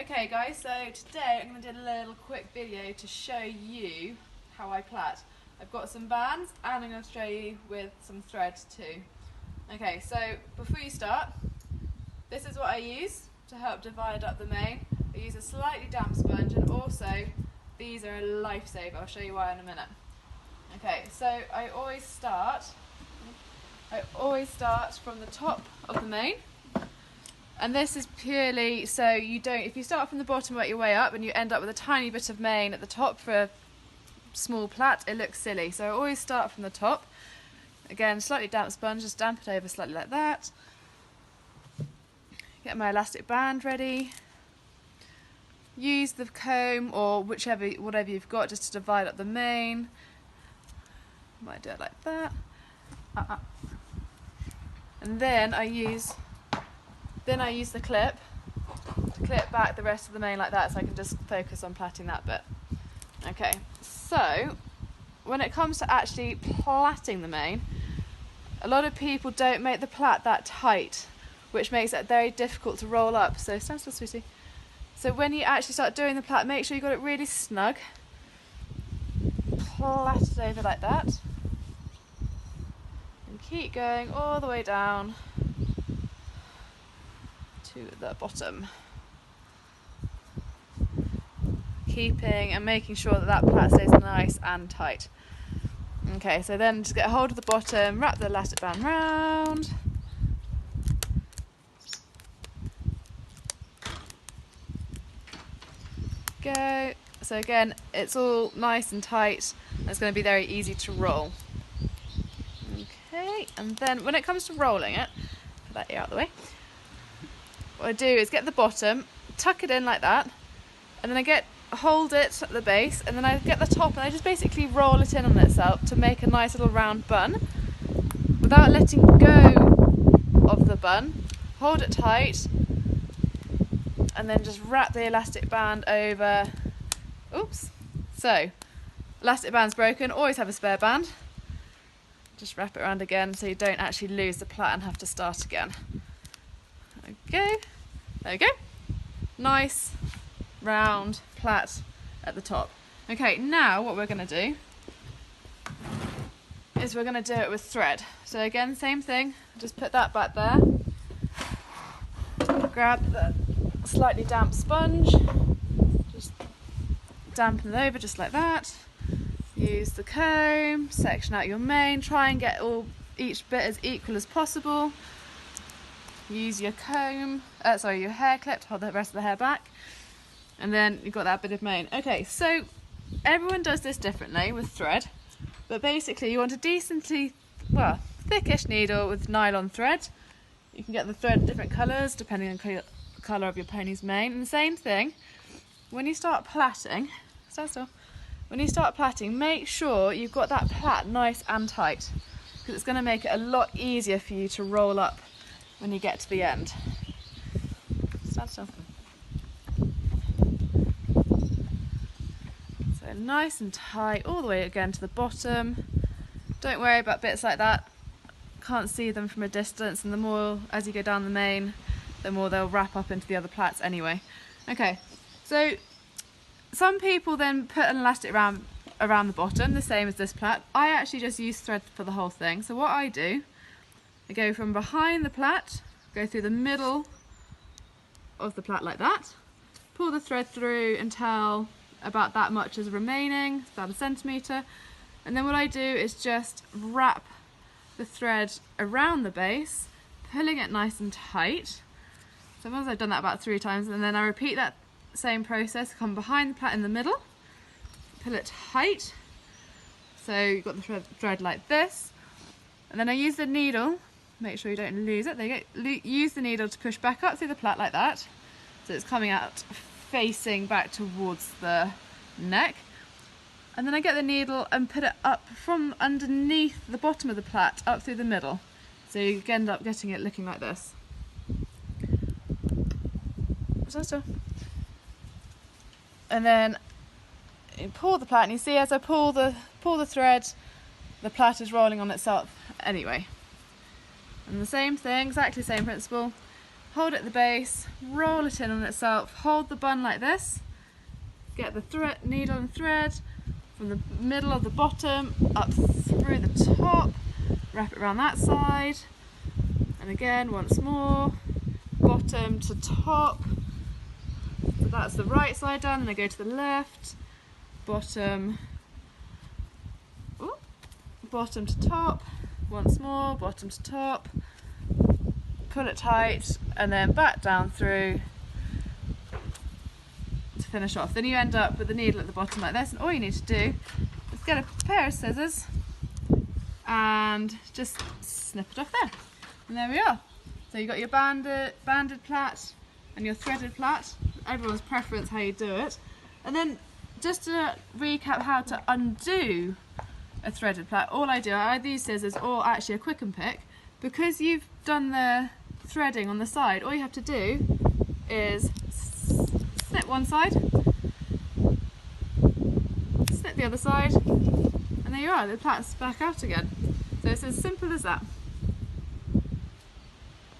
Okay guys, so today I'm going to do a little quick video to show you how I plait. I've got some bands and I'm going to show you with some thread too. Okay, so before you start, this is what I use to help divide up the mane. I use a slightly damp sponge, and also these are a lifesaver. I'll show you why in a minute. Okay, so I always start from the top of the mane. And this is purely so you don't, if you start from the bottom and work your way up and you end up with a tiny bit of mane at the top for a small plait, it looks silly. So I always start from the top. Again, slightly damp sponge, just damp it over slightly like that. Get my elastic band ready. Use the comb or whatever you've got just to divide up the mane. Might do it like that. And then I use the clip to clip back the rest of the mane like that, so I can just focus on plaiting that bit. Okay, so when it comes to actually plaiting the mane, a lot of people don't make the plait that tight, which makes it very difficult to roll up. So stand still, sweetie. So when you actually start doing the plait, make sure you got it really snug. Plait it over like that. And keep going all the way down to the bottom, keeping and making sure that that plait stays nice and tight. Okay, so then just get a hold of the bottom, wrap the elastic band round, go. So again, it's all nice and tight, and it's going to be very easy to roll. Okay, and then when it comes to rolling it, put that ear out of the way. What I do is get the bottom, tuck it in like that, and then I hold it at the base, and then I get the top and I just basically roll it in on itself to make a nice little round bun without letting go of the bun. Hold it tight and then just wrap the elastic band over. Oops. So, elastic band's broken, always have a spare band. Just wrap it around again so you don't actually lose the plait and have to start again. Okay, there we go. Nice round plait at the top. Okay, now what we're going to do is we're going to do it with thread. So again, same thing, just put that back there. Grab the slightly damp sponge, just dampen it over just like that. Use the comb, section out your mane, try and get each bit as equal as possible. Use your comb, your hair clip to hold the rest of the hair back, and then you've got that bit of mane. Okay, so everyone does this differently with thread, but basically you want a decently, thickish needle with nylon thread. You can get the thread different colours depending on the colour of your pony's mane. And the same thing, when you start plaiting, make sure you've got that plait nice and tight, because it's going to make it a lot easier for you to roll up when you get to the end. Stand still. So nice and tight all the way again to the bottom. Don't worry about bits like that. Can't see them from a distance, and the more as you go down the mane, the more they'll wrap up into the other plaits anyway. Okay, so some people then put an elastic around the bottom, the same as this plait. I actually just use thread for the whole thing. So what I do, I go from behind the plait, go through the middle of the plait like that, pull the thread through until about that much is remaining, about 1 centimetre, and then what I do is just wrap the thread around the base, pulling it nice and tight. So once I've done that about 3 times, and then I repeat that same process, come behind the plait in the middle, pull it tight, so you've got the thread like this, and then I use the needle. Make sure you don't lose it. There you go. Use the needle to push back up through the plait like that. So it's coming out facing back towards the neck. And then I get the needle and put it up from underneath the bottom of the plait up through the middle. So you end up getting it looking like this. And then you pull the plait, and you see as I pull the thread, the plait is rolling on itself anyway. And the same thing, exactly the same principle. hold it at the base, roll it in on itself, hold the bun like this, get the needle and thread from the middle of the bottom up through the top, wrap it around that side, and again once more, bottom to top. So that's the right side down, then I go to the left, bottom to top, once more, bottom to top, pull it tight, and then back down through to finish off. Then you end up with the needle at the bottom like this, and all you need to do is get a pair of scissors and just snip it off there. And there we are. So you've got your banded plait and your threaded plait, everyone's preference how you do it. And then just to recap how to undo a threaded plait, all I do, I either use scissors or actually a quick and pick. Because you've done the threading on the side, all you have to do is snip one side, snip the other side, and there you are, the plait's back out again. So it's as simple as that.